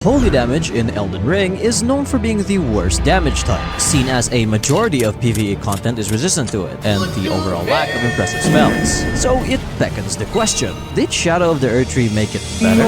Holy damage in Elden Ring is known for being the worst damage type, seen as a majority of PvE content is resistant to it, and the overall lack of impressive spells. So it beckons the question, did Shadow of the Erdtree make it better?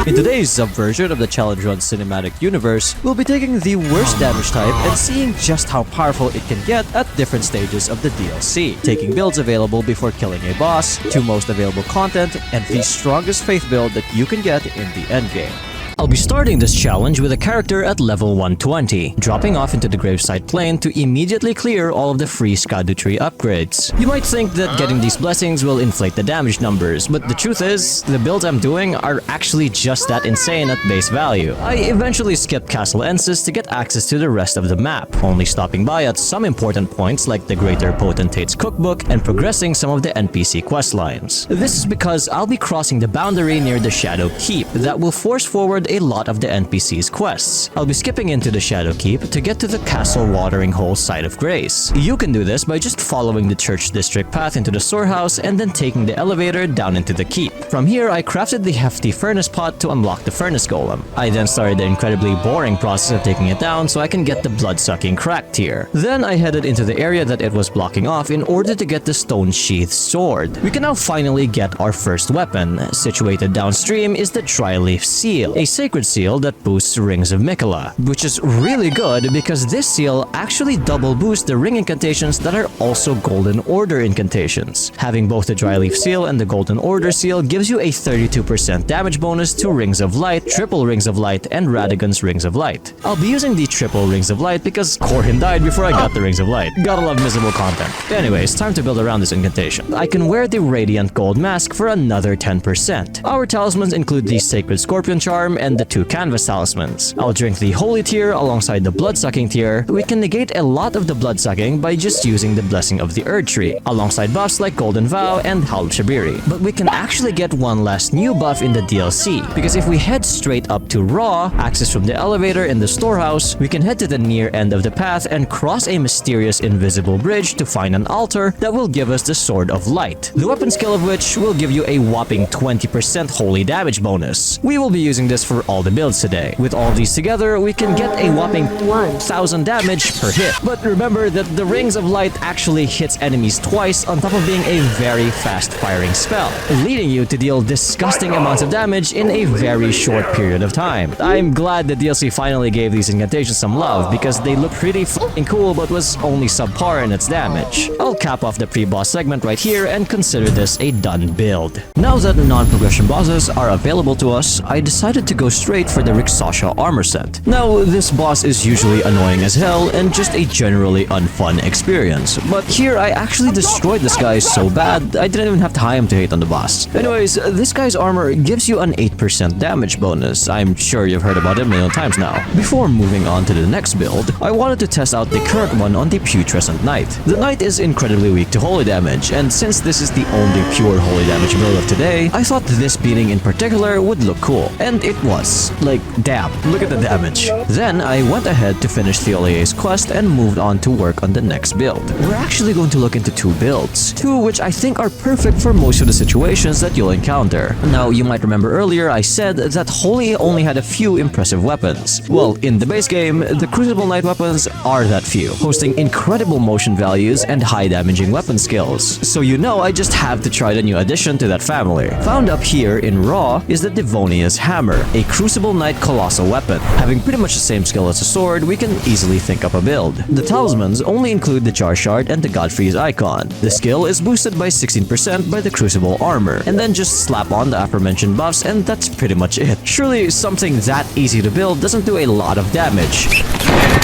In today's subversion of the Challenge Run cinematic universe, we'll be taking the worst damage type and seeing just how powerful it can get at different stages of the DLC, taking builds available before killing a boss, to most available content, and the strongest faith build that you can get in the endgame. I'll be starting this challenge with a character at level 120, dropping off into the gravesite plane to immediately clear all of the free Tree upgrades. You might think that getting these blessings will inflate the damage numbers, but the truth is, the builds I'm doing are actually just that insane at base value. I eventually skipped Castle Ensis to get access to the rest of the map, only stopping by at some important points like the Greater Potentate's Cookbook and progressing some of the NPC questlines. This is because I'll be crossing the boundary near the Shadow Keep that will force forward a lot of the NPC's quests. I'll be skipping into the Shadow Keep to get to the Castle Watering Hole Site of Grace. You can do this by just following the Church District path into the storehouse and then taking the elevator down into the keep. From here, I crafted the hefty furnace pot to unlock the furnace golem. I then started the incredibly boring process of taking it down so I can get the blood-sucking crack tier. Then I headed into the area that it was blocking off in order to get the stone sheath sword. We can now finally get our first weapon. Situated downstream is the Dryleaf Seal, a sacred seal that boosts Rings of Mikola, which is really good because this seal actually double boosts the ring incantations that are also Golden Order incantations. Having both the Dryleaf Seal and the Golden Order seal gives you a 32% damage bonus to Rings of Light, Triple Rings of Light, and Radagon's Rings of Light. I'll be using the Triple Rings of Light because Corhin died before I got the Rings of Light. Gotta love miserable content. Anyways, time to build around this incantation. I can wear the Radiant Gold Mask for another 10%. Our talismans include the Sacred Scorpion Charm and the 2 Canvas Talismans. I'll drink the Holy tier alongside the Blood-Sucking tier. We can negate a lot of the Blood-Sucking by just using the Blessing of the Erdtree, alongside buffs like Golden Vow and Halb Shabiri. But we can actually get one last new buff in the DLC, because if we head straight up to Raw, access from the elevator in the storehouse, we can head to the near end of the path and cross a mysterious invisible bridge to find an altar that will give us the Sword of Light, the weapon skill of which will give you a whopping 20% holy damage bonus. We will be using this for all the builds today. With all these together, we can get a whopping 1000 damage per hit. But remember that the Rings of Light actually hits enemies twice on top of being a very fast firing spell, leading you to deal disgusting amounts of damage in a very short period of time. I'm glad the DLC finally gave these incantations some love because they look pretty f***ing cool but was only subpar in its damage. I'll cap off the pre-boss segment right here and consider this a done build. Now that non-progression bosses are available to us, I decided to go straight for the Rakshasa armor set. Now, this boss is usually annoying as hell and just a generally unfun experience, but here I actually destroyed this guy so bad I didn't even have time to hate on the boss. Anyways, this guy's armor gives you an 8% damage bonus. I'm sure you've heard about it a million times now. Before moving on to the next build, I wanted to test out the current one on the Putrescent Knight. The Knight is incredibly weak to holy damage, and since this is the only pure holy damage build of today, I thought this beating in particular would look cool, and it was. Like, damn, look at the damage. Then I went ahead to finish Theolia's quest and moved on to work on the next build. We're actually going to look into 2 builds, 2 which I think are perfect for most of the situations that you'll encounter. Now, you might remember earlier I said that Holy only had a few impressive weapons. Well, in the base game, the Crucible Knight weapons are that few, hosting incredible motion values and high damaging weapon skills. So you know I just have to try the new addition to that family. Found up here in Raw is the Devonia's Hammer, a Crucible Knight colossal weapon. Having pretty much the same skill as a sword, we can easily think up a build. The talismans only include the Jar Shard and the Godfrey's icon. The skill is boosted by 16% by the Crucible armor, and then just slap on the aforementioned buffs and that's pretty much it. Surely something that easy to build doesn't do a lot of damage.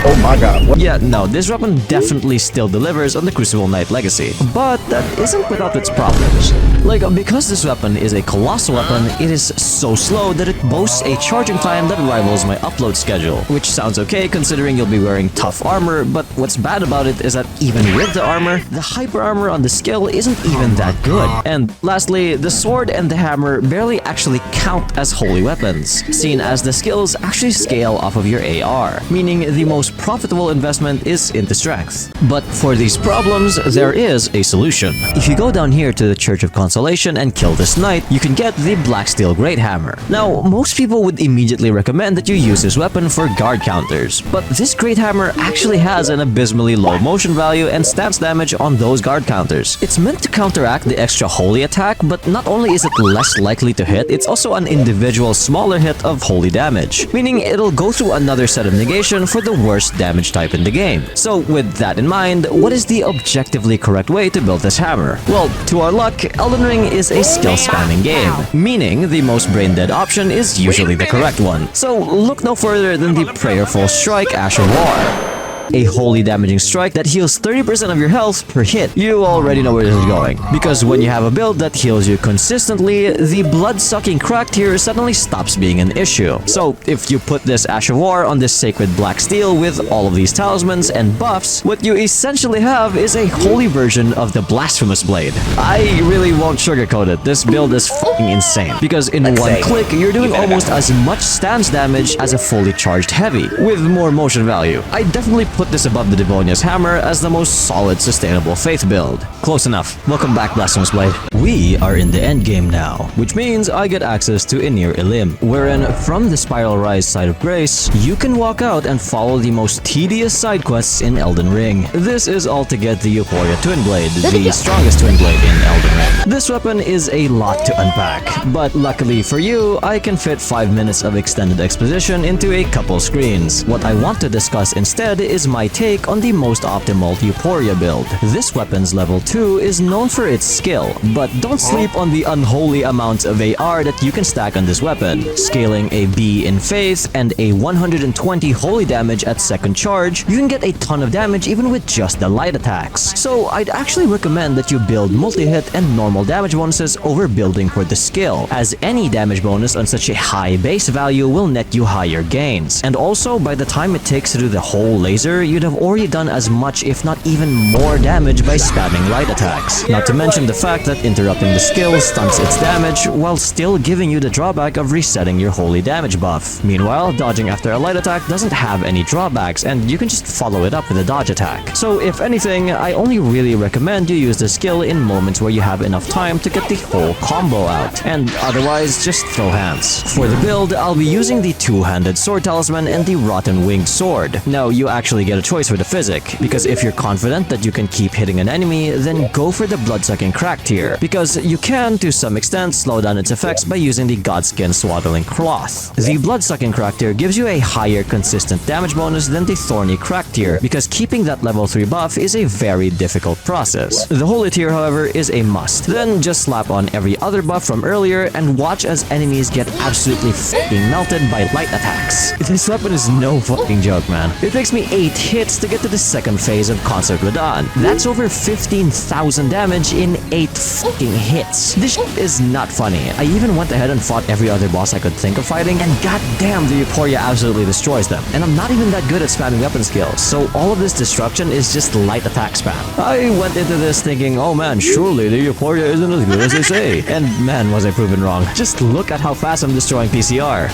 Oh my god. What? Yeah, no, this weapon definitely still delivers on the Crucible Knight legacy, but that isn't without its problems. Like, because this weapon is a colossal weapon, it is so slow that it boasts a charging time that rivals my upload schedule, which sounds okay considering you'll be wearing tough armor, but what's bad about it is that even with the armor, the hyper armor on the skill isn't even that good. And lastly, the sword and the hammer barely actually count as holy weapons, seen as the skills actually scale off of your AR, meaning the most profitable investment is into strength. But for these problems, there is a solution. If you go down here to the Church of Consolation and kill this knight, you can get the Black Steel Great Hammer. Now, most people would immediately recommend that you use this weapon for guard counters, but this Great Hammer actually has an abysmally low motion value and stance damage on those guard counters. It's meant to counteract the extra holy attack, but not only is it less likely to hit, it's also an individual smaller hit of holy damage, meaning it'll go through another set of negation for the worst damage type in the game. So with that in mind, what is the objectively correct way to build this hammer? Well, to our luck, Elden Ring is a skill spamming game, meaning the most brain dead option is usually the correct one. So look no further than the Prayerfull Strike Ash of War. A holy damaging strike that heals 30% of your health per hit. You already know where this is going, because when you have a build that heals you consistently, the blood-sucking crack tier suddenly stops being an issue. So if you put this Ash of War on this sacred black steel with all of these talismans and buffs, what you essentially have is a holy version of the Blasphemous Blade. I really won't sugarcoat it, this build is fucking insane, because in one click, you're doing almost as much stance damage as a fully charged heavy, with more motion value. I definitely put this above the Devonia's Hammer as the most solid, sustainable faith build. Close enough. Welcome back, Blasphemous Blade. We are in the endgame now, which means I get access to Enir Ilim, wherein from the Spiral Rise side of Grace, you can walk out and follow the most tedious side quests in Elden Ring. This is all to get the Euporia twinblade, the strongest twinblade in Elden Ring. This weapon is a lot to unpack, but luckily for you, I can fit 5 minutes of extended exposition into a couple screens. What I want to discuss instead is my take on the most optimal Euporia build. This weapon's level 2 is known for its skill, but don't sleep on the unholy amounts of AR that you can stack on this weapon. Scaling a B in Faith and a 120 holy damage at second charge, you can get a ton of damage even with just the light attacks. So I'd actually recommend that you build multi-hit and normal damage bonuses over building for the skill, as any damage bonus on such a high base value will net you higher gains. And also, by the time it takes to do the whole laser, you'd have already done as much if not even more damage by spamming light attacks. Not to mention the fact that interrupting the skill stunts its damage while still giving you the drawback of resetting your holy damage buff. Meanwhile, dodging after a light attack doesn't have any drawbacks and you can just follow it up with a dodge attack. So if anything, I only really recommend you use the skill in moments where you have enough time to get the whole combo out, and otherwise just throw hands. For the build, I'll be using the two-handed sword talisman and the rotten winged sword. Now you actually get a choice for the physic, because if you're confident that you can keep hitting an enemy, then go for the blood-sucking crack tier, because you can, to some extent, slow down its effects by using the Godskin Swaddling Cloth. The blood-sucking crack tier gives you a higher consistent damage bonus than the thorny crack tier, because keeping that level 3 buff is a very difficult process. The holy tier, however, is a must. Then just slap on every other buff from earlier and watch as enemies get absolutely fucking melted by light attacks. This weapon is no fucking joke, man. It takes me 8 hits to get to the second phase of Concert with Dawn. That's over 15,000 damage in 8 fucking hits. This shit is not funny. I even went ahead and fought every other boss I could think of fighting, and goddamn, the Euporia absolutely destroys them. And I'm not even that good at spamming weapon skills, so all of this destruction is just light attack spam. I went into this thinking, oh man, surely the Euporia isn't as good as they say. And man, was I proven wrong. Just look at how fast I'm destroying PCR.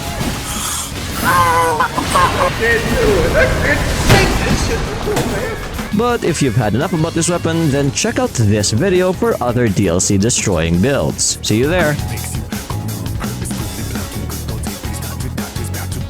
But if you've had enough about this weapon, then check out this video for other DLC destroying builds. See you there.